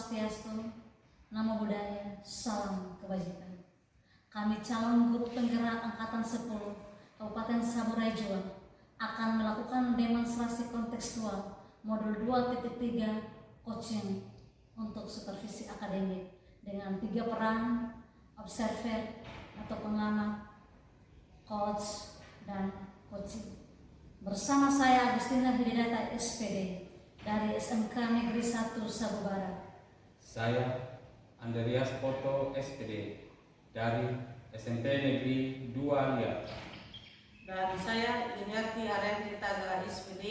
Swastiastu, Namo Buddhaya, salam kebajikan. Kami calon guru penggerak Angkatan 10 Kabupaten Saburai Jua akan melakukan demonstrasi kontekstual modul 2.3 coaching untuk supervisi akademik dengan 3 peran: observer atau pengamat, coach, dan coaching. Bersama saya Agustina Hidayata SPD dari SMK Negeri 1 Sabu Barat. Saya Andreas Poto SPD dari SMP Negeri 2 Liat. Dan saya Yuniarti Arianti Taga SPD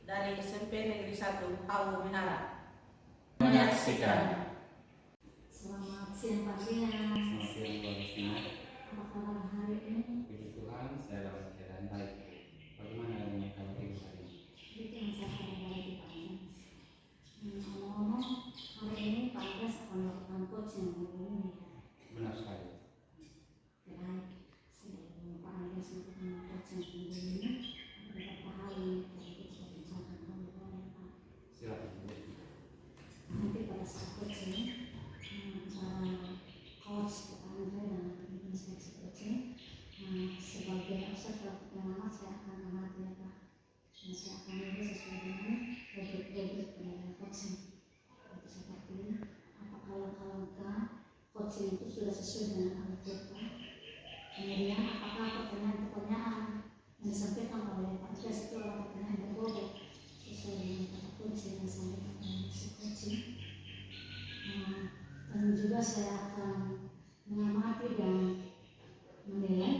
dari SMP Negeri 1 Hawu Minara. Menyaksikan. Selamat siang Pak Dian. Selamat siang Bu Agustina. Apa kabar hari ini? Puji Tuhan, saya dalam keadaan baik. Bagaimana dengan kabar Ibu hari ini? Itu yang saya kabar di Pak Dian. Ngomong-ngomong, hari ini Pak Dian akan melakukan coaching ini. Benar sekali. Baik, sebelum Pak Dian melakukan coaching ini, beberapa hal yang kita bincangkan dulu ya Pak. Silakan Bu. Nanti pada saat coaching, antara coach Pak Andre dan inspeksi coaching, sebagai observer pengamat saya akan mengamati ya Pak. Dan saya akan menilai sesuai dengan rubrik-rubrik penilaian coaching. Itu seperti apakah langkah-langkah coaching itu sudah sesuai dengan alur Pak. Kemudian apakah pertanyaan-pertanyaan yang disampaikan oleh Pak Andre itu adalah pertanyaan yang berbobot sesuai dengan kata kunci yang disampaikan oleh coaching. Dan juga saya akan mengamati dan menilai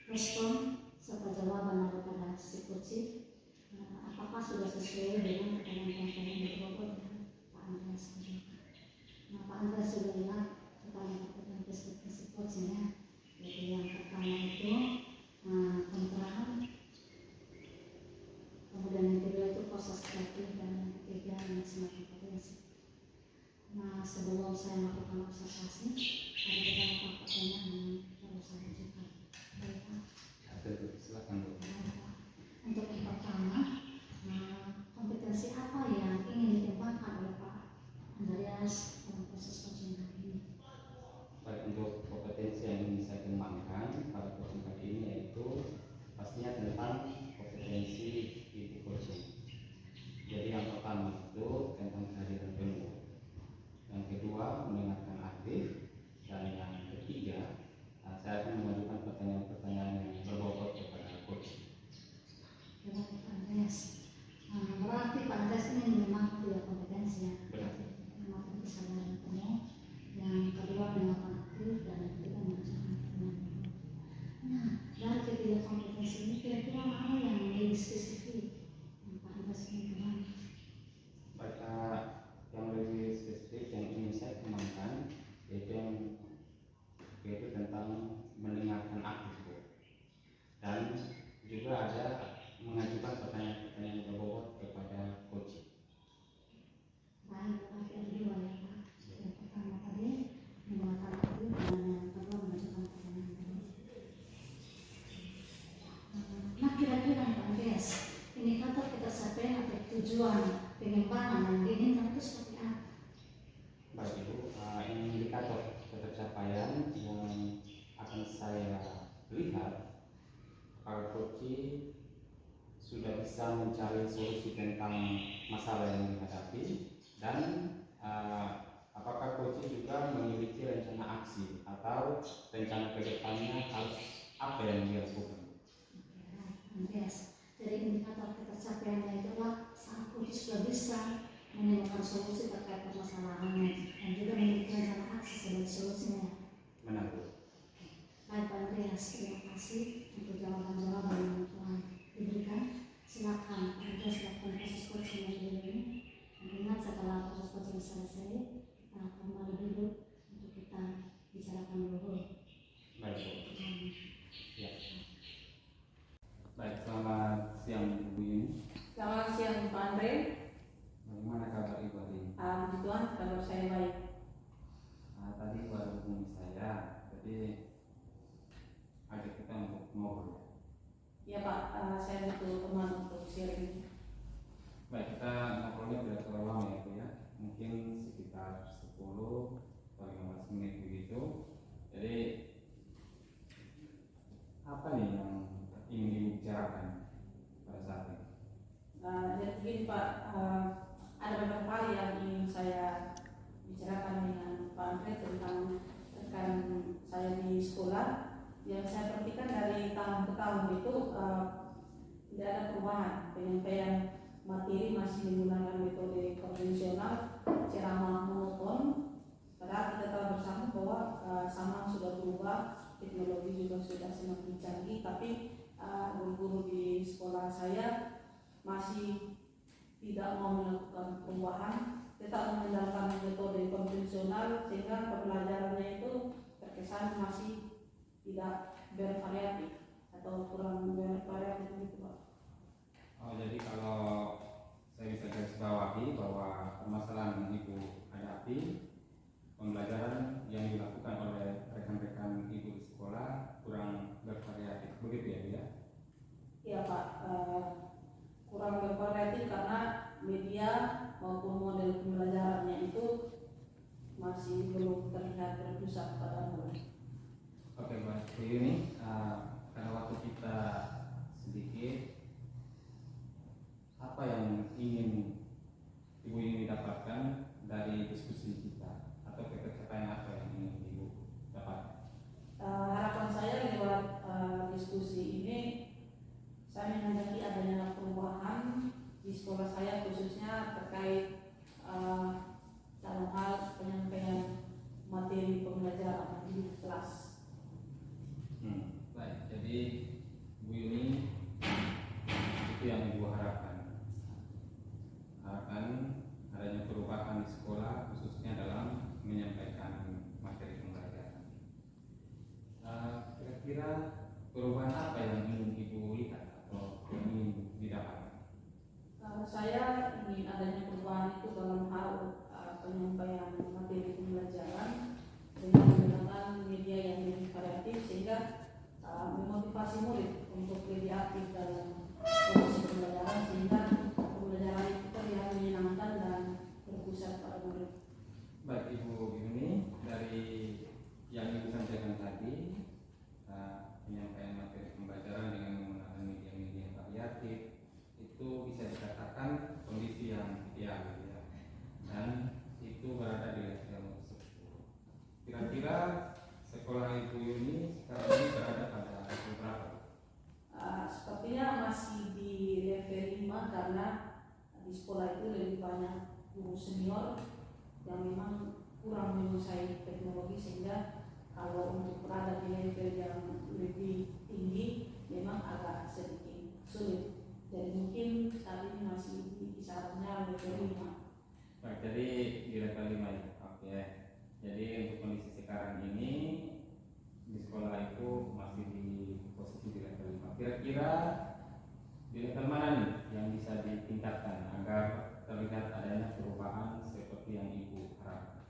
respon serta jawaban daripada si coaching. Apakah sudah sesuai dengan pertanyaan-pertanyaan yang berbobot dengan Pak Andreas juga. Pak Andreas sudah lihat pertanyaan-pertanyaan si coachingnya. Jadi yang pertama itu pencerahan, kemudian yang kedua itu proses kreatif, dan yang ketiga maksimal kompetensi. Sebelum saya melakukan observasi, ada beberapa pertanyaan yang perlu saya ajukan. Baik Pak. Silakan Bu. Untuk yang pertama, kompetensi apa yang ingin dikembangkan oleh Pak Andreas dalam proses coaching hari ini? Baik, untuk kompetensi yang ingin saya kembangkan pada coaching kali ini yaitu pastinya tentang kompetensi itu coaching. Jadi yang pertama itu tentang kehadiran penuh, yang kedua mendengarkan aktif, dan yang ketiga saya akan mengajukan pertanyaan-pertanyaan yang berbobot kepada coach. Terima kasih Pak Andreas. Berarti Pak Andreas ini memang punya kompetensi ya. Memang kesadaran penuh. Yang kedua mendengarkan aktif, dan yang ketiga mengajukan pertanyaan. Dari ketiga kompetensi ini kira-kira mana yang lebih spesifik yang Pak Andreas ingin kembangkan? Baik, yang lebih spesifik yang ingin saya kembangkan yaitu tentang mendengarkan aktif Bu. Dan juga ada mengajukan pertanyaan-pertanyaan berbobot kepada coach. Baik, berarti ada dua ya Pak. Yang pertama tadi mendengarkan aktif, dan yang kedua mengajukan pertanyaan berbobot. Kira-kira Pak Andreas, indikator pencapaian atau tujuan pengembangan yang diinginkan itu seperti apa? Baik Ibu, indikator pencapaian yang akan saya lihat para coach sudah bisa mencari solusi tentang masalah yang dihadapi, dan apakah coach juga memiliki rencana aksi atau rencana kedepannya harus apa yang dia lakukan. Andreas, jadi indikator pencapaiannya itu adalah saat coach sudah bisa menemukan solusi terkait permasalahannya dan juga memiliki rencana aksi sebagai solusinya. Benar Bu. Baik Pak Andreas, terima kasih untuk jawaban-jawaban yang telah diberikan. Silakan Pak Andreas lakukan proses coaching yang ini. Ingat setelah proses coaching selesai, kita kembali dulu untuk kita bicarakan dulu. Baik Bu. Ya. Baik, selamat siang Bu Yuni. Selamat siang Pak Andre. Bagaimana kabar Ibu hari ini? Puji Tuhan, kabar saya baik. Tadi baru hubungi saya, jadi ajak kita untuk sekolah. Yang saya perhatikan dari tahun ke tahun itu tidak ada perubahan. Penyampaian materi masih menggunakan metode konvensional, ceramah monoton. Padahal kita tahu bersama bahwa zaman sudah berubah, teknologi juga sudah semakin canggih, tapi guru-guru di sekolah saya masih tidak mau melakukan perubahan, tetap mengandalkan metode konvensional, sehingga pembelajarannya itu terkesan masih tidak bervariatif atau kurang bervariatif gitu Pak. Oh, jadi kalau saya bisa garis bawahi bahwa permasalahan yang Ibu hadapi, pembelajaran yang dilakukan oleh rekan-rekan Ibu di sekolah kurang bervariatif, begitu ya Bu ya? Iya Pak, kurang bervariatif karena media maupun model pembelajarannya itu masih belum terlihat berpusat pada murid. Oke, baik. Ini karena waktu kita sedikit, apa yang ingin Ibu ingin dapatkan dari diskusi kita, atau pencapaian apa yang ingin Ibu dapat? Harapan saya lewat diskusi ini, saya menghendaki adanya perubahan di sekolah saya, khususnya terkait dalam hal penyampaian materi pembelajaran di kelas. Baik, jadi Bu Yuni, itu yang Ibu harapkan adanya perubahan di sekolah, khususnya dalam menyampaikan materi pembelajaran. Kira-kira perubahan apa yang ingin Ibu lihat atau yang ingin didapatkan? Saya ingin adanya perubahan itu dalam hal penyampaian materi pembelajaran dengan menggunakan media yang lebih variatif, sehingga memotivasi murid untuk lebih aktif dalam proses pembelajaran, sehingga pembelajaran itu terlihat menyenangkan dan berpusat pada murid. Baik Ibu Yuni, dari yang Ibu sampaikan tadi, penyampaian materi pembelajaran dengan menggunakan media-media yang variatif itu bisa dikatakan kondisi yang ideal ya. Dan itu berada di level 10. Kira-kira sekolah Ibu Yuni sekarang ini berada pada level berapa? Sepertinya masih di level 5 karena di sekolah itu lebih banyak guru senior yang memang kurang menguasai teknologi, sehingga kalau untuk berada di level yang lebih tinggi memang agak sedikit sulit. Jadi mungkin saat ini masih di kisarannya level 5. Baik, jadi di level 5 ya. Oke. Jadi untuk kondisi sekarang ini di sekolah itu masih di posisi di level 5. Kira-kira di level mana nih yang bisa ditingkatkan agar terlihat adanya perubahan seperti yang Ibu harapkan?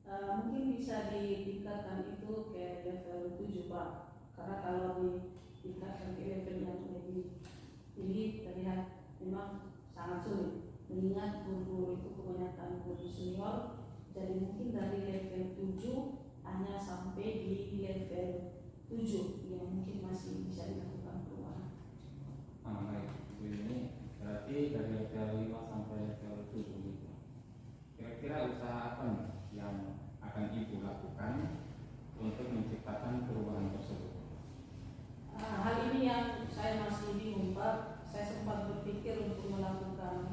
Mungkin bisa ditingkatkan itu ke level 7 Pak, karena kalau ditingkatkan ke level yang lebih tinggi terlihat memang sangat sulit, mengingat guru itu kebanyakan guru senior. Jadi mungkin dari level 7 hanya sampai di level 7 yang mungkin masih bisa dilakukan perubahan. Baik, Ibu ini berarti dari level 5 sampai level 7 gitu. Kira-kira usaha apa nih yang akan Ibu lakukan untuk menciptakan perubahan tersebut? Hal ini yang saya masih bingung Pak. Saya sempat berpikir untuk melakukan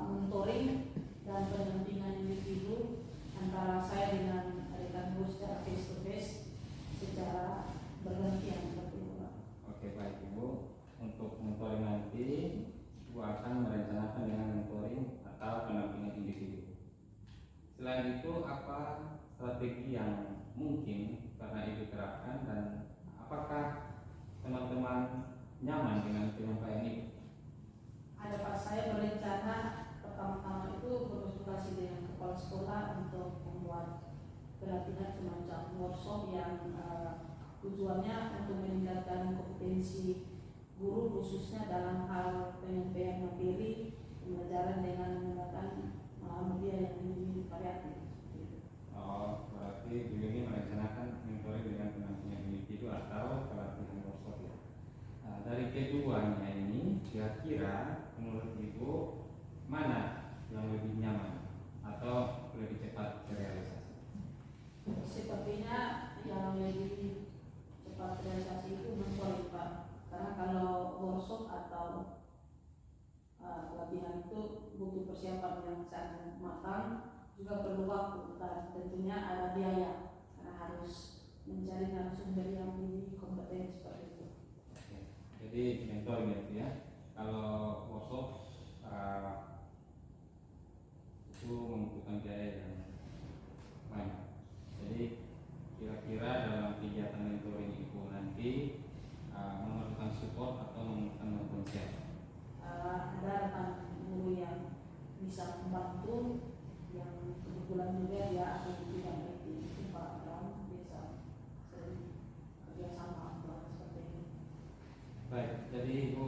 mentoring dan pendampingan individu antara saya dengan rekan guru secara face to face secara bergantian seperti itu Pak. Oke, baik Ibu. Untuk mentoring nanti Ibu akan merencanakan dengan mentoring atau pendampingan individu. Selain itu, apa strategi yang mungkin karena Ibu terapkan, dan apakah teman-teman nyaman dengan penyampaian itu? Ada Pak, saya berencana pertama-tama itu berkonsultasi dengan kepala sekolah untuk membuat pelatihan semacam workshop yang tujuannya untuk meningkatkan kompetensi guru, khususnya dalam hal penyampaian materi pembelajaran dengan menggunakan media yang lebih variatif. Oh, berarti Bu ini merencanakan mentoring dengan pendampingan individu atau pelatihan workshop ya. Dari keduanya ini, kira-kira menurut Ibu mana yang lebih nyaman atau lebih cepat terrealisasi? Sepertinya yang lebih realisasi itu mentoring Pak. Karena kalau workshop atau latihan itu butuh persiapan yang sangat matang, juga perlu waktu dan tentunya ada biaya karena harus mencari narasumber yang lebih kompeten seperti itu. Oke. Jadi mentoring itu ya. Kalau workshop itu membutuhkan biaya yang banyak. Jadi kira-kira dalam kegiatan mentoring itu nanti memerlukan support atau memerlukan konsep. Ada rekan guru yang bisa membantu, yang kebetulan juga dia ada di bidang IT itu Pak Ram, bisa sering kerjasama seperti ini. Baik, jadi Ibu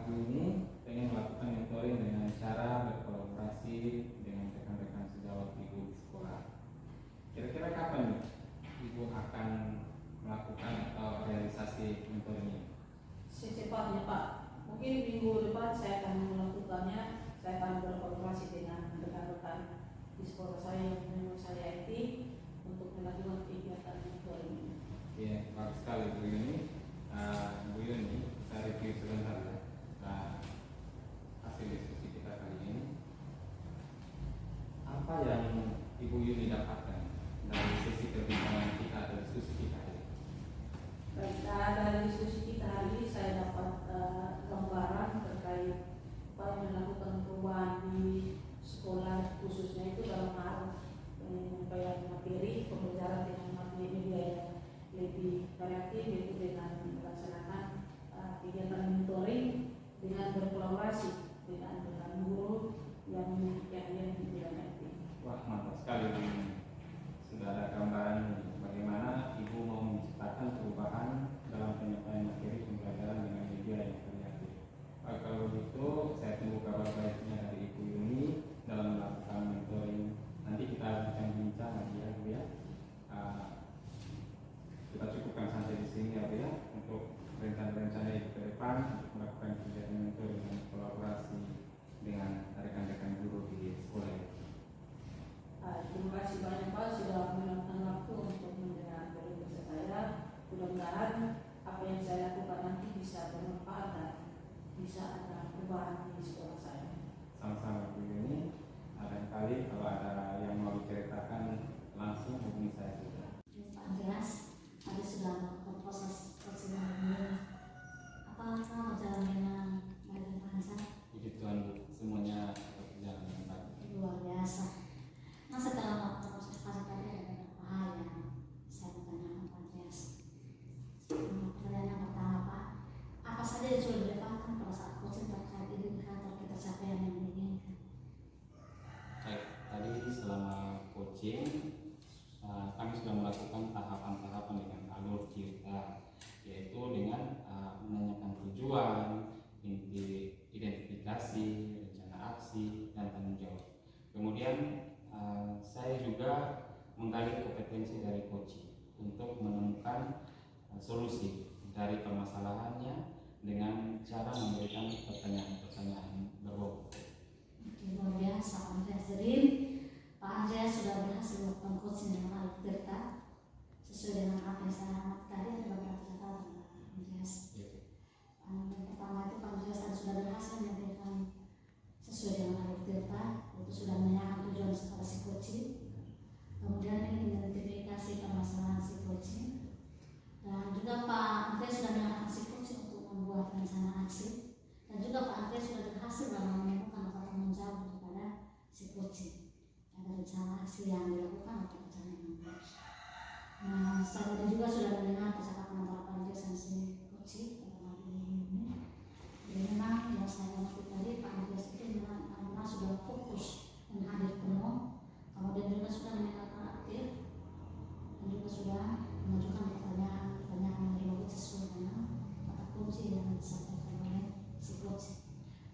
ini pengen melakukan mentoring dengan cara berkolaborasi dengan rekan-rekan sejawat Ibu di sekolah. Kira-kira kapan nih Ibu akan melakukan atau realisasi mentoring ini? Secepatnya Pak, mungkin minggu depan saya akan melakukannya. Saya akan berkolaborasi dengan rekan-rekan di sekolah saya yang memang saya IT untuk melakukan kegiatan mentoring ini. Iya, bagus sekali Bu Yuni. Bu Yuni, kita review sebentar ya hasil diskusi kita kali ini. Apa yang Ibu Yuni dapatkan dari sesi perbincangan kita atau diskusi kita ini? Baik, dari diskusi kita hari ini saya dapat gambaran terkait upaya melakukan perubahan di sekolah, khususnya itu dalam hal penyampaian materi pembelajaran dengan media yang lebih variatif, yaitu dengan melaksanakan kegiatan mentoring dengan berkolaborasi dengan guru yang memiliki keahlian di bidang IT. Wah, mantap sekali Bu Yuni. Sudah ada gambaran bagaimana Ibu mau menciptakan perubahan dalam penyampaian materi pembelajaran dengan media yang variatif. Kalau begitu, saya tunggu kabar baiknya dari Ibu Yuni dalam melakukan mentoring. Nanti kita bincang-bincang lagi ya Bu ya. Kita cukupkan sampai di sini ya Bu ya, untuk rencana-rencana itu ke depan untuk melakukan kegiatan mentoring dan kolaborasi dengan rekan-rekan guru di sekolah ini. Terima kasih banyak Pak sudah meluangkan waktu untuk mendengar presentasi saya. Mudah-mudahan apa yang saya lakukan nanti bisa bermanfaat dan bisa ada perubahan di sekolah saya. Sama-sama Bu Yuni. Lain kali kalau ada yang mau diceritakan langsung hubungi saya juga. Pak Andreas, tadi sudah melakukan proses persidangan ini. Apakah berjalan dengan baik dan lancar? Puji Tuhan Bu, semuanya berjalan dengan baik. Luar biasa. Nah, setelah melakukan observasi tadi ada beberapa hal yang saya mau tanyakan Pak Andreas. Pertanyaan yang pertama Pak, apa saja yang sudah didapatkan pada saat coaching terkait indikator pencapaian yang diinginkan? Baik, tadi selama coaching kami sudah melakukan tahapan-tahapan dengan alur kita, yaitu dengan menanyakan tujuan, identifikasi, rencana aksi, dan tanggung jawab. Kemudian saya juga menggali kompetensi dari coaching untuk menemukan solusi dari permasalahannya dengan cara memberikan pertanyaan-pertanyaan berbobot. Luar biasa Pak Andreas. Jadi Pak Andreas sudah berhasil melakukan coaching dengan alur cerita sesuai dengan apa yang saya amati tadi. Ada beberapa catatan Pak Andreas. Yang pertama itu Pak Andreas tadi sudah berhasil menyampaikan sesuai dengan alur cerita, itu sudah menanyakan tujuan kepada si coaching. Kemudian identifikasi permasalahan si coaching, dan juga Pak Andreas sudah menyarankan si coaching untuk membuat rencana aksi, dan juga Pak Andreas sudah berhasil dalam menemukan atau tanggung jawab kepada si coaching. Ada rencana aksi yang dilakukan atau rencana yang membuat. Nah, saya tadi juga sudah mendengar percakapan antara Pak Andreas dan si coaching tentang ini. Jadi memang yang saya maksud tadi Pak Andreas itu memang sudah fokus dan hadir penuh, kemudian juga sudah mendengarkan aktif, dan juga sudah mengajukan pertanyaan yang berbobot sesuai dengan kata kunci yang disampaikan oleh si coach.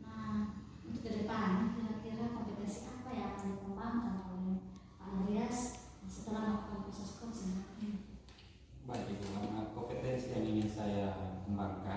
Nah, untuk ke depan kira-kira kompetensi apa yang akan dikembangkan oleh Pak Andreas setelah melakukan proses coaching ini? Baik Ibu, kompetensi yang ingin saya kembangkan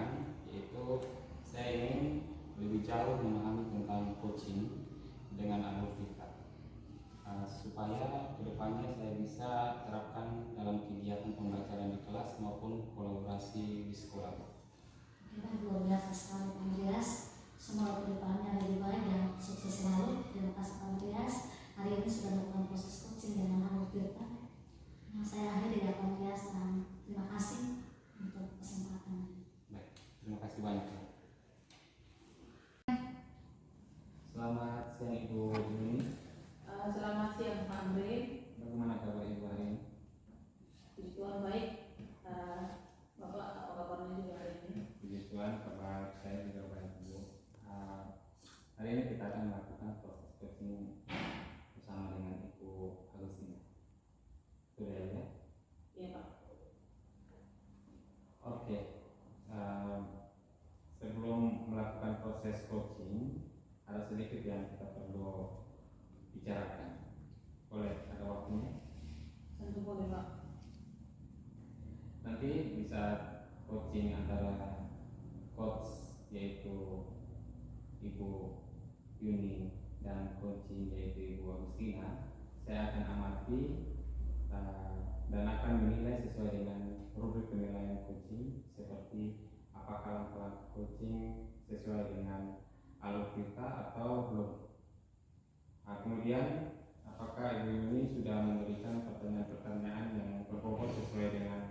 saat coaching antara coach yaitu Ibu Yuni dan coaching yaitu Ibu Agustina, saya akan amati dan akan menilai sesuai dengan rubrik penilaian coaching, seperti apakah langkah coaching sesuai dengan alur kita atau belum. Kemudian apakah Ibu Yuni sudah memberikan pertanyaan-pertanyaan yang berbobot sesuai dengan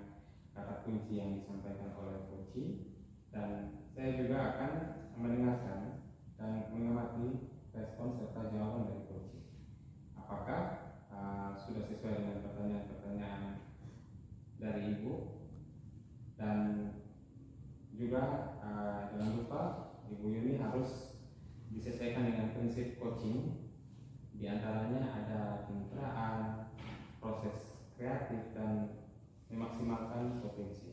kata kunci yang disampaikan oleh coaching, dan saya juga akan mendengarkan dan mengamati respon serta jawaban dari coaching. Apakah sudah sesuai dengan pertanyaan-pertanyaan dari Ibu, dan juga jangan lupa Ibu Yuni harus disesuaikan dengan prinsip coaching. Di antaranya ada kemitraan, proses kreatif, dan memaksimalkan potensi.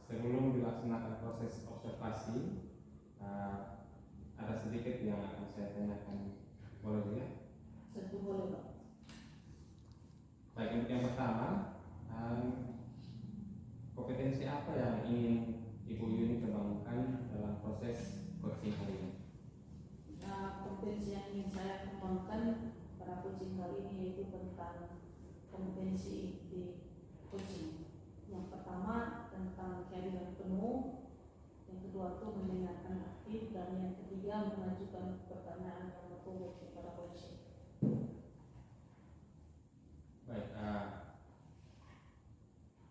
Sebelum dilaksanakan proses observasi, ada sedikit yang akan saya tanyakan, boleh ya? Tentu boleh, Pak. Baik, untuk yang pertama, kompetensi apa yang ingin Ibu Yuni kembangkan dalam proses coaching hari ini? Kompetensi yang ingin saya kembangkan pada coaching kali ini yaitu tentang kompetensi di coaching. Yang pertama tentang kehadiran penuh, yang kedua itu mendengarkan aktif, dan yang ketiga mengajukan pertanyaan yang berbobot kepada coaching. Baik,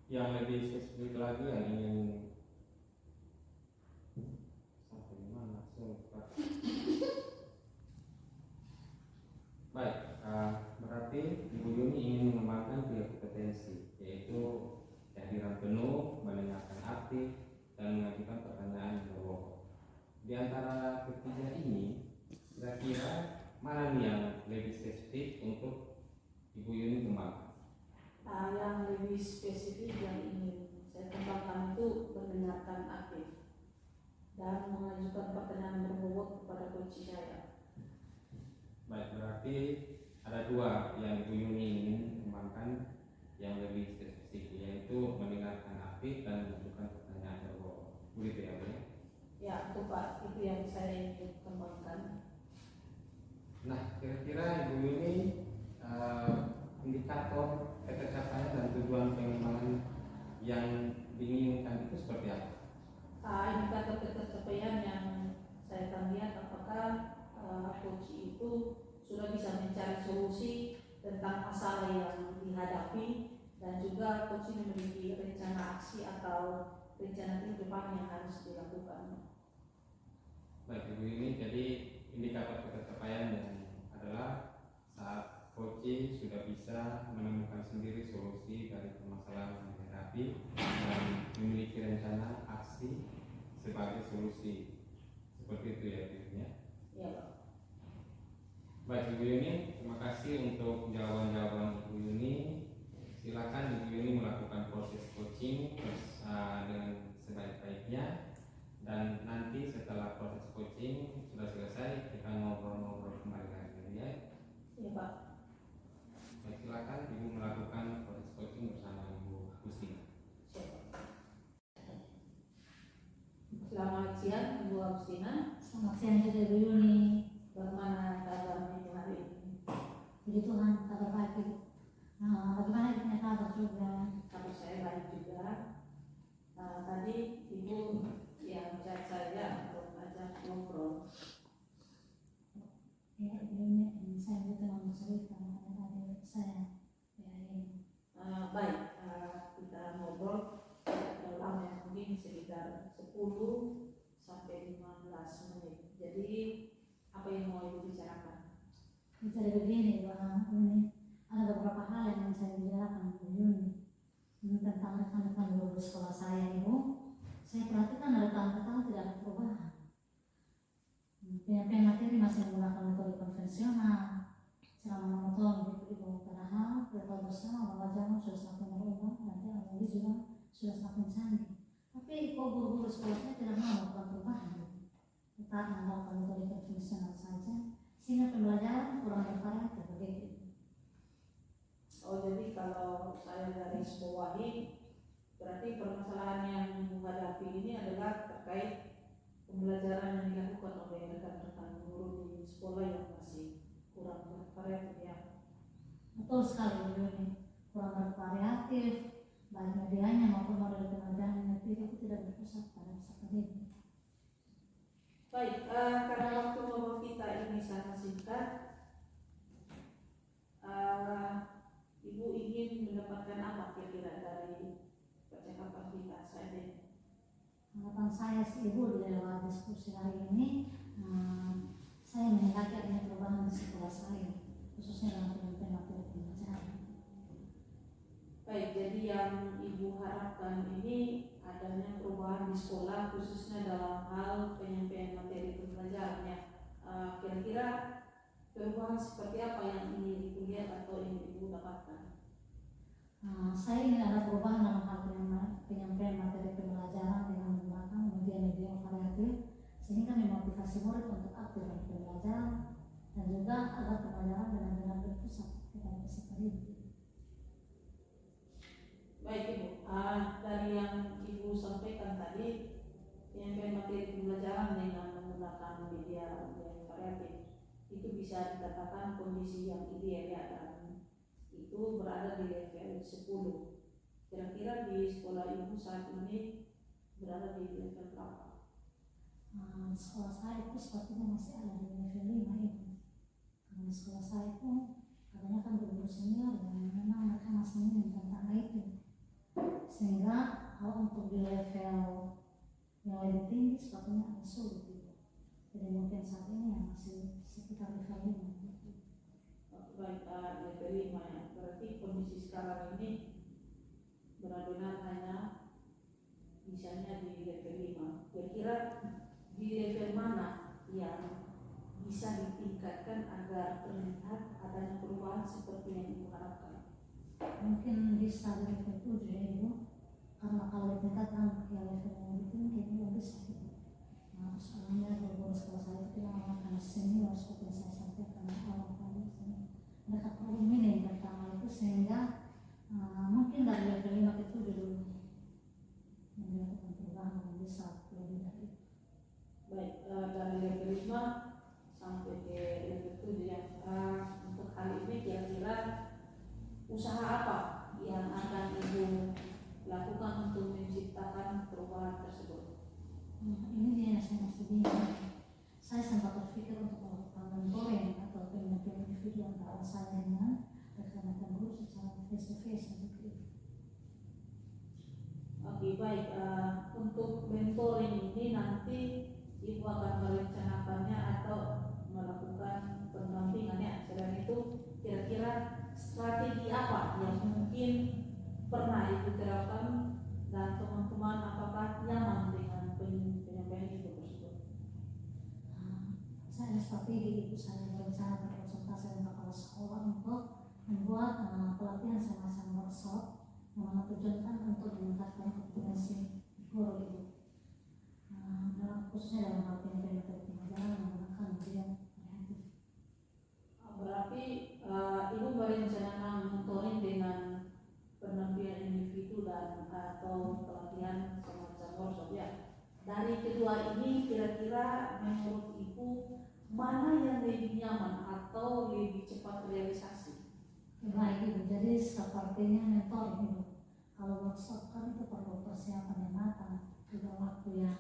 yang lebih spesifik lagi yang ingin sampai mana Pak? Baik, berarti Ibu Yuni ingin mengembangkan 3 kompetensi, yaitu kehadiran penuh, mendengarkan aktif, dan mengajukan pertanyaan yang berbobot. Di antara ketiga ini, kira-kira mana nih yang lebih spesifik untuk Ibu Yuni kembangkan? Yang lebih spesifik yang ingin saya kembangkan itu mendengarkan aktif dan mengajukan pertanyaan berbobot kepada coach saya. Baik, berarti ada 2 yang Ibu Yuni ingin kembangkan yang lebih spesifik, yaitu mendengarkan aktif dan mengajukan pertanyaan berbobot. Begitu ya, Bu? Ya, itu Pak, itu yang saya ingin kembangkan. Nah, kira-kira Ibu Yuni indikator pencapaian dan tujuan pengembangan yang diinginkan itu seperti apa? Indikator pencapaian yang saya akan lihat apakah coach itu sudah bisa mencari solusi tentang masalah yang dihadapi, dan juga coach memiliki rencana aksi atau rencana ke depan yang harus dilakukan. Baik, Ibu Yuni, jadi indikator pencapaian yang adalah saat coaching sudah bisa menemukan sendiri solusi dari permasalahan yang dihadapi dan memiliki rencana aksi sebagai solusi. Seperti itu ya, Ibu Yuni. Ya, Pak. Baik, Ibu Yuni, terima kasih untuk jawaban-jawaban Ibu Yuni. Silakan Ibu Yuni melakukan proses coaching dengan sebaik-baiknya, dan nanti setelah proses coaching sudah selesai kita ngobrol-ngobrol kembali lagi ya. Ya, Pak. Baik, silakan Ibu melakukan proses coaching bersama Ibu Agustina. Selamat siang, Ibu Agustina. Selamat siang juga Ibu Yuni. Bagaimana kabarnya Ibu hari ini? Puji Tuhan, kabar baik Ibu. Bagaimana Ibu punya kabar juga? Kabar saya baik juga. Tadi Ibu yang chat saya untuk ajak ngobrol. Ya Ibu Yuni, saya juga mau cerita mengenai saya hari ini. Baik, kita ngobrol dalam yang mungkin sekitar 10 sampai 15 menit. Jadi apa yang mau Ibu bicarakan? Jadi begini, Bu Yuni, ada beberapa hal yang ingin saya bicarakan Bu Yuni tentang rekan-rekan guru sekolah saya Ibu. Saya perhatikan dari tahun ke tahun tidak ada perubahan. Penyampaian materi masih menggunakan metode konvensional, selama monoton gitu Ibu. Padahal kita tahu bersama bahwa zaman sudah semakin berubah dan teknologi juga sudah semakin canggih. Tapi kok guru-guru sekolah saya tidak mau melakukan perubahan, tetap mengandalkan metode konvensional saja, sehingga pembelajaran kurang bervariatif begitu. Oh, jadi kalau saya garis bawahi, Berarti permasalahan yang Ibu hadapi ini adalah terkait pembelajaran yang dilakukan oleh rekan-rekan guru di sekolah yang masih kurang bervariatif ya. Betul sekali Bu Yuni, kurang bervariatif, baik medianya maupun model pengajarannya itu tidak berpusat pada akademik. Baik, karena waktu ngobrol kita ini sangat singkat, Ibu ingin mendapatkan apa kira-kira dari percakapan kita saat ini? Harapan saya sih Ibu di lewat diskusi hari ini, saya menghendaki adanya perubahan di sekolah saya, khususnya dalam penyampaian materi pembelajaran. Baik, jadi yang Ibu harapkan ini adanya perubahan di sekolah khususnya dalam hal penyampaian materi pembelajarannya. Kira-kira perubahan seperti apa yang ingin Ibu lihat atau ingin Ibu dapatkan? Saya ingin ada perubahan dalam hal penyampaian materi pembelajaran dengan menggunakan media-media variatif sehingga memotivasi murid untuk aktif dalam pembelajaran dan juga agar pembelajaran benar-benar berpusat kepada peserta didik. Baik Ibu, dari yang Ibu sampaikan tadi, penyampaian materi pembelajaran dengan menggunakan media variatif itu bisa dikatakan kondisi yang ideal ya, dan itu berada di level 10. Kira-kira di sekolah Ibu saat ini berada di level berapa? Sekolah saya itu sepertinya masih ada di level 5 ini, karena sekolah saya itu katanya kan guru senior dan memang mereka masih ingin tentang IT, sehingga kalau untuk di level yang lebih tinggi sepertinya agak sulit gitu. Jadi mungkin saat ini ya masih sekitar level 5. Baik, level 5 ya. Berarti kondisi sekarang ini benar-benar hanya misalnya di level 5. Kira-kira di level mana yang bisa ditingkatkan agar terlihat adanya perubahan seperti yang Ibu harapkan? Mungkin bisa di level 7 ya Ibu, karena kalau ditingkatkan ke level yang lebih tinggi itu nggak bisa gitu. Soalnya guru sekolah saya itu yang anak senior seperti yang saya sampaikan awal tadi, mereka perlu minim pertama itu sehingga mungkin dari level 5 ke 7 dulu melakukan perubahan yang bisa lebih dari itu. Baik, dari level 5 sampai ke level 7 ya. Untuk hal ini kira-kira usaha apa yang akan Ibu lakukan untuk menciptakan perubahan tersebut? Ini dia yang saya masih bingung. Saya sempat berpikir untuk melakukan mentoring atau pendampingan individu antara saya dengan rekan-rekan guru secara face to face seperti itu. Oke, baik. Untuk mentoring ini nanti Ibu akan merencanakannya atau melakukan pendampingannya. Selain itu, kira-kira strategi apa yang mungkin pernah Ibu terapkan dan teman-teman apakah nyaman dengan penyampaian Ibu tersebut? Saya strategi itu saya berencana berkonsultasi dengan kepala sekolah untuk membuat pelatihan semacam workshop yang mana tujuan untuk meningkatkan kompetensi guru itu. Dalam khususnya dalam hal penyampaian materi pembelajaran menggunakan media variatif. Berarti Ibu merencanakan mentoring dengan pendampingan individu dan atau pelatihan semacam workshop ya. Dari kedua ini kira-kira menurut Ibu mana yang lebih nyaman atau lebih cepat realisasi? Baik Ibu, jadi sepertinya mentoring Ibu. Kalau workshop kan itu perlu persiapan yang matang, juga waktu yang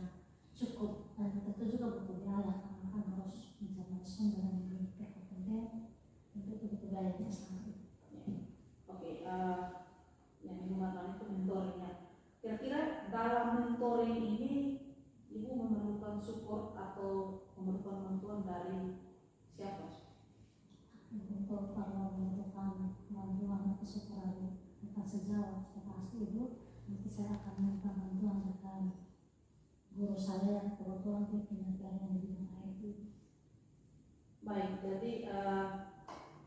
cukup dan tentu juga butuh biaya karena kan harus mencari sumber dan berpikir kompeten, tentu itu butuh biaya yang besar. Oke, yang digunakan itu mentoringnya. Kira-kira dalam mentoring ini Ibu memerlukan support atau memerlukan bantuan dari siapa? Untuk kalau membutuhkan bantuan atau support rekan sejawat, saya pasti Ibu nanti saya akan minta bantuan rekan guru saya yang kebetulan penyampaian di bidang IT. Baik, jadi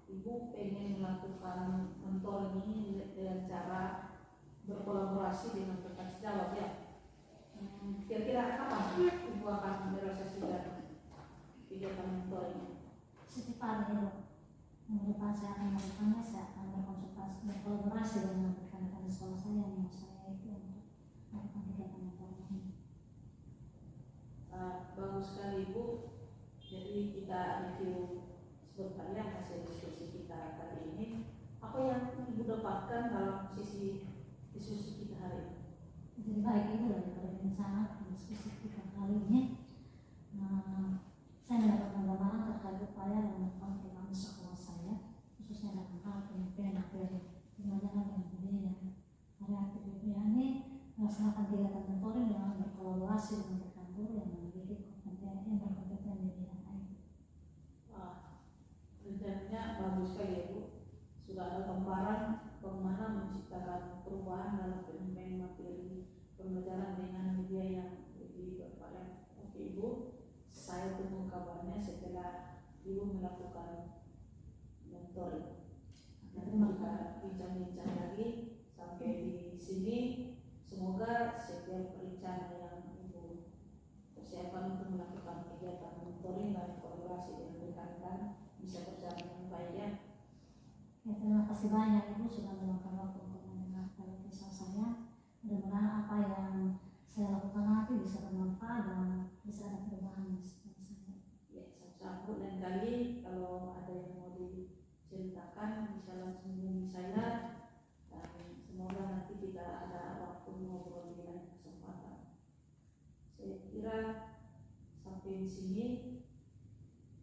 Ibu pengen melakukan mentoring ini dengan cara berkolaborasi dengan rekan sejawat ya. Kira-kira kapan Ibu akan merealisasikan kegiatan mentoring? Secepatnya Ibu. Minggu depan saya akan melakukannya, saya akan berkonsultasi berkolaborasi dengan rekan-rekan di sekolah saya yang mau saya itu untuk dalam sisi diskusi kita hari ini? Jadi baik itu daripada rencana diskusi kita kali ini. Saya mendapat gambaran terkait upaya dan manfaat dalam sekolah saya, khususnya dalam hal penyampaian materi pembelajaran yang budaya. Hari aktif ini melaksanakan kegiatan mentoring dengan berkolaborasi dengan rekan guru yang memiliki kompetensi yang berkompeten di bidang IT. Wah, rencananya bagus sekali ya Bu. Sudah ada gambaran bagaimana menciptakan perubahan dalam penyampaian materi pembelajaran dengan media yang lebih bervarian. Oke Ibu, saya tunggu kabarnya setelah Ibu melakukan mentoring. Nanti kita bincang-bincang lagi sampai di sini. Semoga setiap rencana yang Ibu persiapan untuk melakukan kegiatan mentoring dan kolaborasi dengan rekan-rekan bisa berjalan dengan baik ya. Ya, terima kasih banyak Ibu sudah meluangkan waktu untuk mendengarkan kisah saya. Mudah-mudahan apa yang saya lakukan nanti bisa bermanfaat dan bisa ada perubahan di sekitar saya. Ya, sama-sama. Dan kali kalau ada yang mau diceritakan bisa langsung hubungi saya. Dan semoga nanti kita ada waktu ngobrol di lain kesempatan. Saya kira sampai di sini,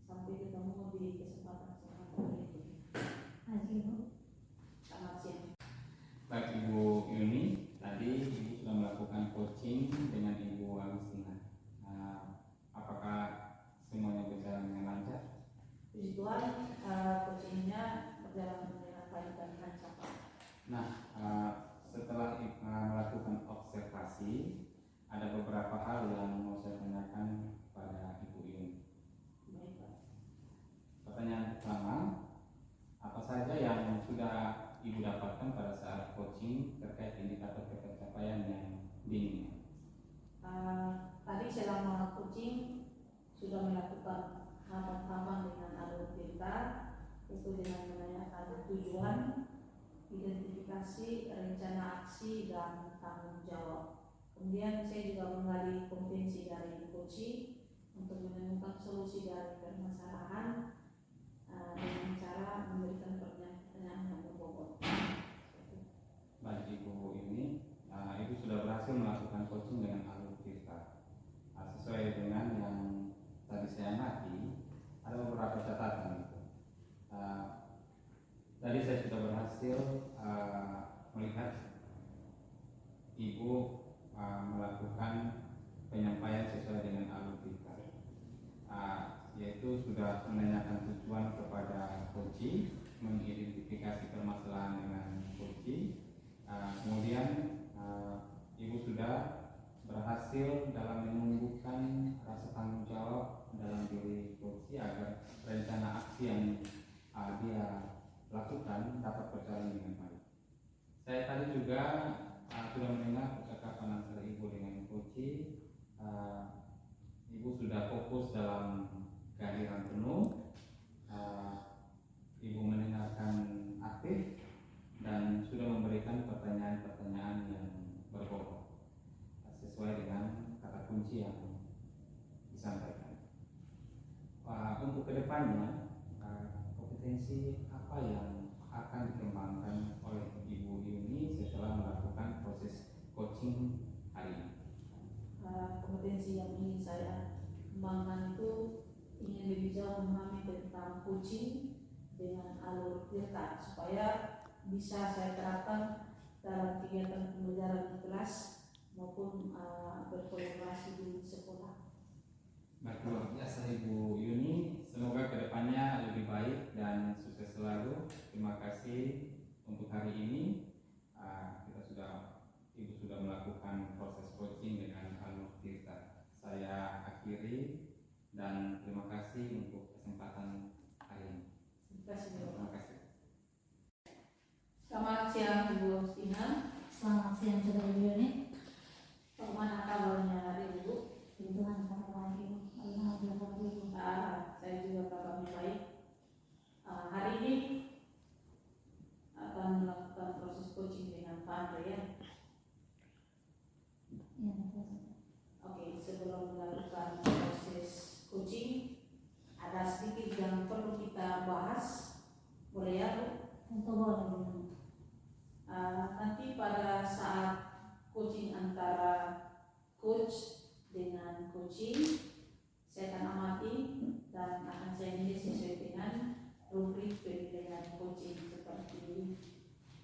sampai ketemu di kesempatan berikutnya. Terima Ibu. Selamat siang. Baik Ibu Yuni, tadi Ibu sudah melakukan coaching dengan Ibu Agustina. Apakah semuanya berjalan dengan lancar? Puji Tuhan, coachingnya berjalan dengan baik dan lancar. Nah, setelah melakukan observasi, ada beberapa hal yang mau saya tanyakan pada Ibu Yuni. Baik, Pak. Pertanyaan pertama, apa saja yang sudah Ibu dapatkan pada saat coaching terkait indikator pencapaian yang diinginkan? Tadi selama coaching sudah melakukan tahapan-tahapan dengan alur cerita, itu dengan menanyakan tujuan, identifikasi, rencana aksi, dan tanggung jawab. Kemudian saya juga menggali kompetensi dari coaching untuk menemukan solusi dari permasalahan dengan cara memberikan pertanyaan yang berbobot. Baik Ibu ini, Ibu sudah berhasil melakukan coaching dengan alur cerita. Sesuai dengan yang tadi saya amati, ada beberapa catatan. Tadi saya sudah berhasil melihat Ibu melakukan penyampaian sesuai dengan alur cerita, yaitu sudah menanyakan tujuan kepada coaching, mengidentifikasi permasalahan dengan coaching. Kemudian Ibu sudah berhasil dalam menumbuhkan rasa tanggung jawab dalam diri coaching agar rencana aksi yang dia lakukan dapat berjalan dengan baik. Saya tadi juga sudah mendengar percakapan antara Ibu dengan coaching. Ibu sudah fokus dalam kehadiran penuh. Ibu mendengarkan aktif dan sudah memberikan pertanyaan-pertanyaan yang berbobot sesuai dengan kata kunci yang disampaikan. Untuk kedepannya, kompetensi apa yang akan dikembangkan oleh Ibu Yuni setelah melakukan proses coaching hari ini? Kompetensi yang ingin saya kembangkan itu ingin lebih jauh memahami tentang coaching dengan alur cerita supaya bisa saya terapkan dalam kegiatan pembelajaran di kelas maupun berkolaborasi di sekolah. Baik, luar biasa Ibu Yuni. Semoga kedepannya lebih baik dan sukses selalu. Terima kasih untuk hari ini. Ibu sudah melakukan proses coaching dengan alur cerita. Saya akhiri dan terima kasih untuk kesempatan hari ini. Terima kasih. Terima kasih. Selamat siang Ibu Agustina. Selamat siang juga Ibu Yuni. Bagaimana kabarnya hari ini Bu? Tuhan kabar baik Ibu. Alhamdulillah Ibu. Saya juga kabarnya baik. Hari ini akan melakukan proses coaching dengan Pak Andre ya. Iya, betul. Oke, sebelum melakukan proses coaching, ada sedikit yang perlu kita bahas. Boleh ya Bu? Tentu boleh Bu. nanti pada saat coaching antara coach dengan coaching, saya akan amati dan akan saya nilai sesuai dengan rubrik penilaian coaching, seperti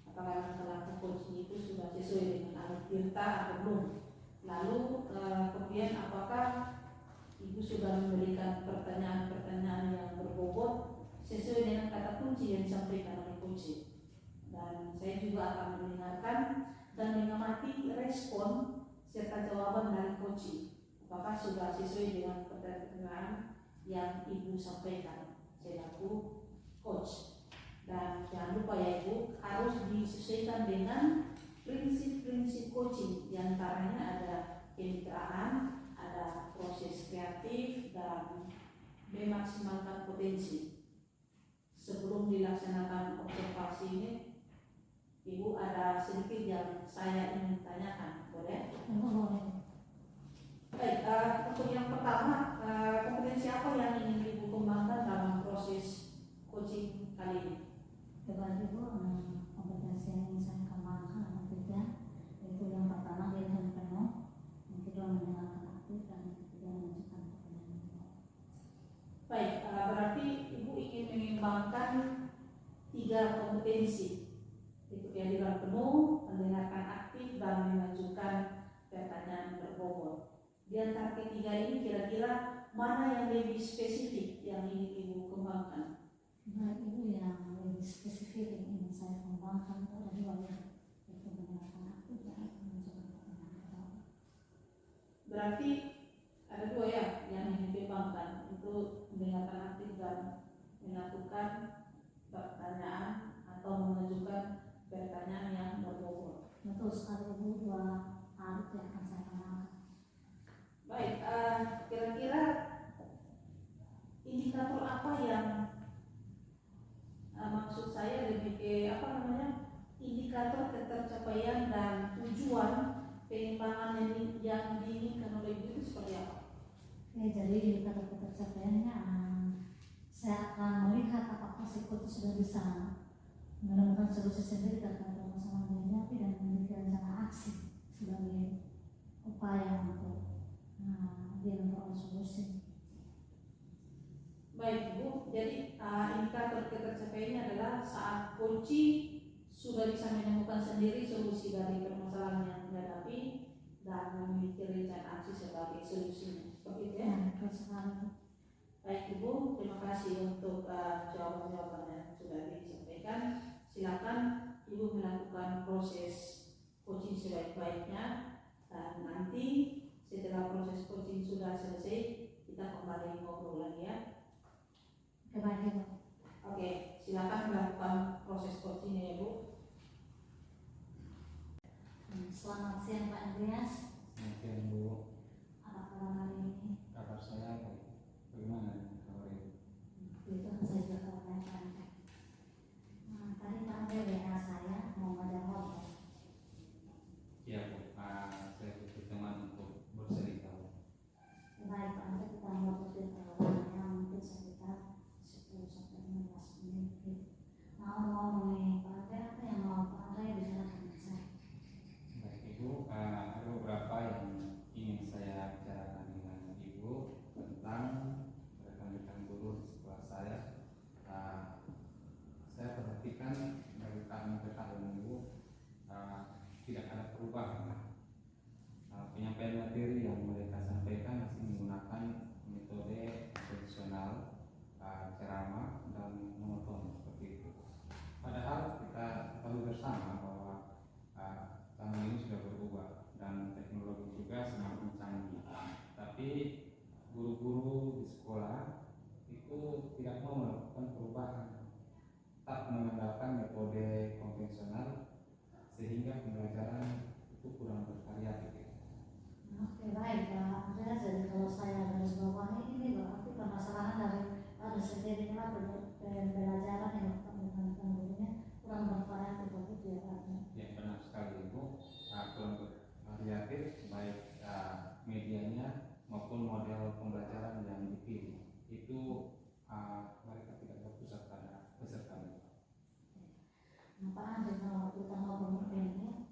apakah langkah coaching itu sudah sesuai dengan alur tirta atau belum. Lalu kemudian apakah Ibu sudah memberikan pertanyaan-pertanyaan yang berbobot sesuai dengan kata kunci yang disampaikan oleh coaching. Dan saya juga akan mendengarkan dan mengamati respon serta jawaban dari coaching. Apakah sudah sesuai dengan pertanyaan yang Ibu sampaikan selaku coach. Dan jangan lupa ya Ibu, harus disesuaikan dengan prinsip-prinsip coaching. Di antaranya ada kemitraan, ada proses kreatif, dan memaksimalkan potensi. Sebelum dilaksanakan observasi ini, Ibu ada sedikit yang saya ingin tanyakan, boleh? Boleh. Baik, untuk yang pertama, kompetensi apa yang ingin Ibu kembangkan dalam proses coaching kali ini? Coba Ibu, kompetensi yang ingin saya kembangkan ada 3, yaitu yang pertama dialihkan penuh, yang kedua mendengarkan aktif, dan yang ketiga menunjukkan pertanyaan. Baik, berarti Ibu ingin mengembangkan 3 kompetensi, yaitu dialihkan penuh, mendengarkan aktif, dan mengajukan pertanyaan berbobot. Di antara ketiga ini kira-kira mana yang lebih spesifik yang ingin Ibu kembangkan? Nah, Ibu yang lebih spesifik yang ingin saya kembangkan itu ada 2 ya, yaitu mendengarkan aktif dan menunjukkan pertanyaan. Berarti ada 2 ya yang ingin dikembangkan, itu mendengarkan aktif dan melakukan pertanyaan atau mengajukan pertanyaan yang berbobot. Betul sekali Ibu, 2 hal itu yang akan saya kembangkan. Baik, kira-kira indikator apa yang maksud saya lebih ke indikator ketercapaian dan tujuan pengembangan yang diinginkan oleh Ibu itu seperti apa? Oke, jadi indikator ketercapaiannya saya akan melihat apakah si coach sudah bisa menemukan solusi sendiri terhadap masalah yang dihadapi dan memiliki rencana aksi sebagai upaya untuk dia memperoleh solusi. Baik Ibu, jadi indikator ketercapaiannya adalah saat kunci sudah bisa menemukan sendiri solusi dari permasalahan yang dihadapi dan memiliki rencana aksi sebagai solusinya. Seperti itu ya? Betul sekali. Baik Ibu, terima kasih untuk jawaban-jawaban yang sudah disampaikan. Silakan Ibu melakukan proses coaching sebaik-baiknya, dan nanti setelah proses coaching sudah selesai kita kembali ngobrol lagi ya. Baik Ibu. Oke, silakan melakukan proses coachingnya ya Bu. Selamat siang Pak Andreas. Selamat siang Bu. Apa kabar hari ini? Kabar saya baik. Bagaimana kabar Ibu? Itu saya juga kabarnya baik. Tadi Pak Andreas WA saya mau ngajak ngobrol. Iya Bu, saya butuh teman untuk bercerita. Baik Pak Andreas, kita ngobrol di perlahannya mungkin sekitar 10-15 menit. Mau ngomong nih Pak Andreas, apa yang mau Pak Andreas bicarakan dengan saya? Baik Ibu, ada beberapa yang ingin saya bicarakan dengan Ibu tentang rekan-rekan guru di sekolah saya. Saya perhatikan dari tahun ke tahun Ibu tidak ada perubahan. Penyampaian materi yang mereka sampaikan masih menggunakan metode konvensional, ceramah dan monoton seperti itu. Padahal kita tahu bersama bahwa tahun ini sudah berubah dan teknologi juga semakin canggih. Tapi guru-guru di sekolah itu tidak mau melakukan perubahan, tetap mengandalkan metode konvensional sehingga pembelajaran itu kurang bervariatif. Oke baik Pak Andreas, jadi kalau saya garis bawahi ini berarti permasalahan dari segi pembelajaran yang dilakukan dengan gurunya kurang bervariatif begitu ya Pak? Ya benar sekali Ibu, kurang bervariatif baik medianya maupun model pembelajaran yang dipilih. Itu mereka tidak berpusat pada pesertanya. Nah Pak Andreas, kalau kita ngobrol ini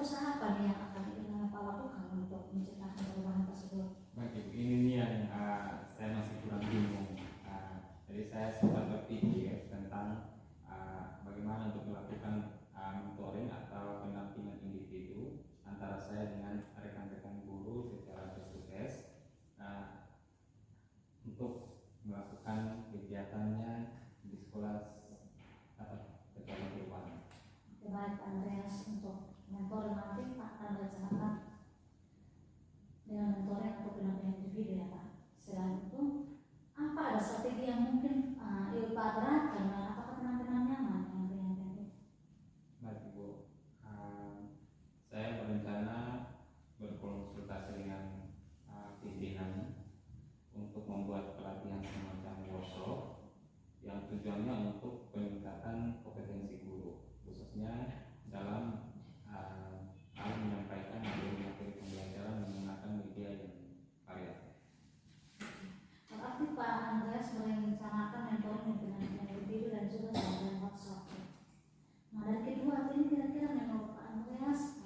usaha apa nih yang akan Bapak lakukan untuk menciptakan perubahan tersebut? Baik Ibu, ini nih yang saya masih kurang bingung. Jadi saya sempat berpikir tentang bagaimana untuk melakukan mentoring atau pendampingan individu antara saya dengan rekan-rekan guru secara face to face untuk melakukan kegiatannya di sekolah secara perubahan. Baik Pak Andreas, untuk mentoring nanti Pak akan rencanakan dengan mentoring atau pendampingan individu ya Pak. Selain itu, apa ada strategi yang mungkin Ibu Pak terapkan dan apakah teman-teman nyaman dengan itu? Baik Ibu, saya berencana berkonsultasi dengan pimpinan untuk membuat pelatihan semacam workshop yang tujuannya untuk peningkatan kompetensi guru, khususnya dalam hal menyampaikan materi pembelajaran menggunakan media yang variatif. Berarti Pak Andreas merencanakan mentoring dengan individu dan juga dengan workshop. Nah dari kedua ini kira-kira menurut Pak Andreas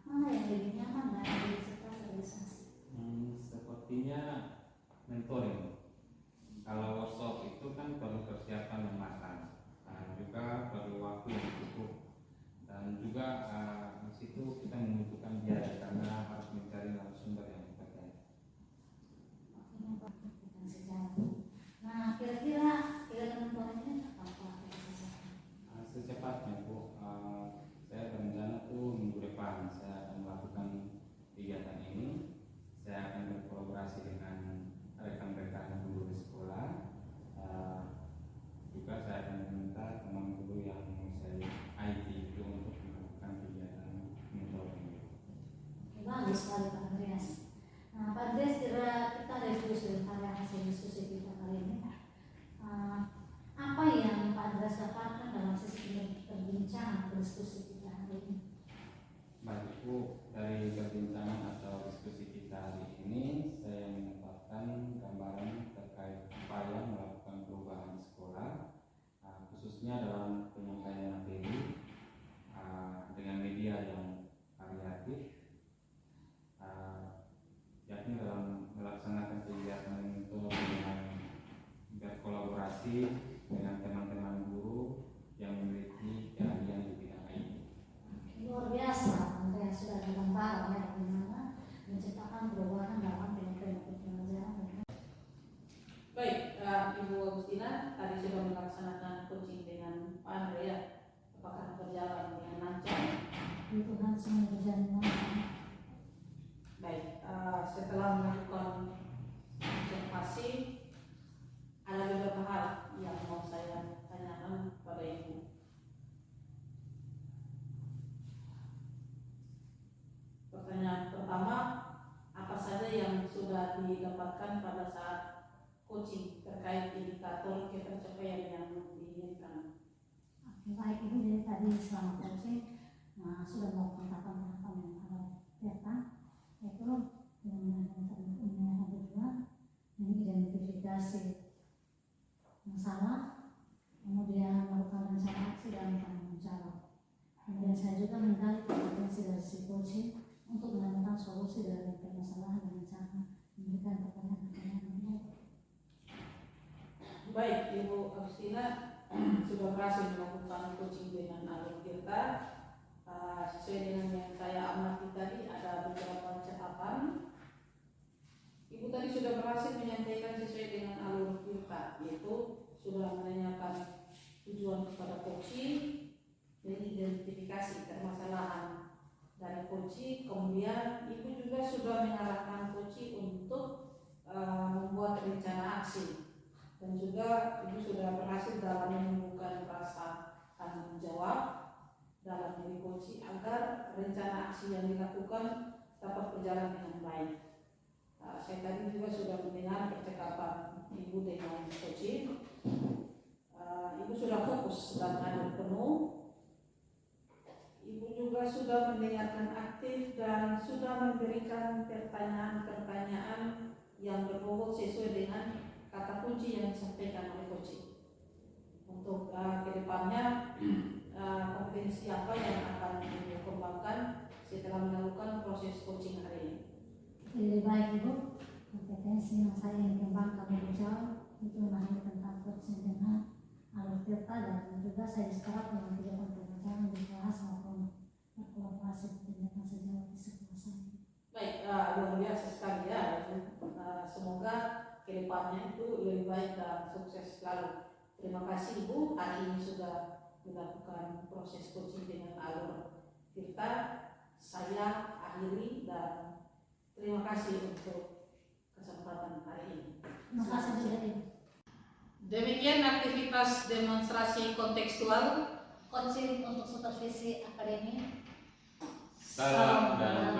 mana yang lebih nyaman dan lebih cepat realisasi? Sepertinya mentoring. Kalau workshop itu kan perlu persiapan yang matang, juga perlu waktu yang cukup, dan juga di situ kita membutuhkan biaya karena harus mencari narasumber yang kompeten. Nah kira-kira mentoring ini apa? Secepatnya Bu, saya berencana tuh minggu depan saya akan melakukan kegiatan ini. Saya akan berkolaborasi dengan rekan-rekan guru di sekolah. Juga saya akan meminta teman guru yang menguasai IT itu untuk melakukan kegiatan mentoring. Bagus sekali Pak Andreas. Nah Pak Andreas, kita review sebentar hasil diskusi kita kali ini. Apa yang Pak Andreas dapatkan dalam sesi perbincangan diskusi kita hari ini? Baik Bu, dari perbincangan atau diskusi kita hari ini, saya mendapatkan gambaran terkait upaya melakukan perubahan di sekolah, khususnya dalam penyampaian materi dengan media yang variatif, yakni dalam melaksanakan kegiatan itu dengan berkolaborasi dengan teman-teman guru yang memiliki keahlian di bidang IT. Luar biasa, Andreas sudah berbicara ya bagaimana menciptakan perubahan dalam metode pembelajaran. Baik, Ibu Agustina tadi sudah melaksanakan coaching dengan Pak Andrea. Apakah berjalan dengan lancar? Tuhan semua berjalan lancar. Baik, setelah melakukan observasi, ada beberapa hal yang mau saya tanyakan pada Ibu. Pertanyaan pertama, apa saja yang sudah didapatkan pada saat coaching terkait indikator ketercapaian yang diinginkan? Baik, Ibu, jadi tadi selama coaching sudah melakukan tahapan-tahapan yang ada data, yaitu menggunakan tujuan, mengidentifikasi masalah, kemudian melakukan rencana aksi dan tanggung jawab. Kemudian saya juga menggali kompetensi dari si coaching untuk menemukan solusi dari permasalahan dengan cara memberikan pertanyaan-pertanyaan yang baik. Baik, Ibu Agustina sudah berhasil melakukan coaching dengan alur kita. Sesuai dengan yang saya amati tadi, ada beberapa catatan. Ibu tadi sudah berhasil menyampaikan sesuai dengan alur kita, yaitu sudah menanyakan tujuan kepada coaching, mengidentifikasi permasalahan dari coaching, kemudian Ibu juga sudah mengarahkan coaching untuk membuat rencana aksi, dan juga Ibu sudah berhasil dalam menumbuhkan rasa tanggung jawab dalam diri coaching agar rencana aksi yang dilakukan dapat berjalan dengan baik. Saya tadi juga sudah mendengar percakapan Ibu dengan coaching. Ibu sudah fokus dan hadir penuh. Ibu juga sudah mendengarkan aktif dan sudah memberikan pertanyaan-pertanyaan yang berbobot sesuai dengan kata kunci yang disampaikan oleh coaching. Untuk kedepannya kompetensi apa yang akan Ibu kembangkan setelah melakukan proses coaching hari ini? Lebih baik Ibu, kompetensi yang saya ingin kembangkan lebih jauh itu memahami tentang coaching dengan alur tirta, dan juga saya sekarang mengerjakan pembelajaran di kelas maupun berkolaborasi dengan sejauh di sekolah saya. Baik, luar biasa sekali ya. Semoga kedepannya itu lebih baik dan sukses selalu. Terima kasih Ibu, hari ini sudah melakukan proses coaching dengan alur tirta. Saya akhiri dan terima kasih untuk kesempatan hari ini. Terima kasih juga Ibu. Demikian aktivitas demonstrasi kontekstual Coaching untuk supervisi akademik. Salam dan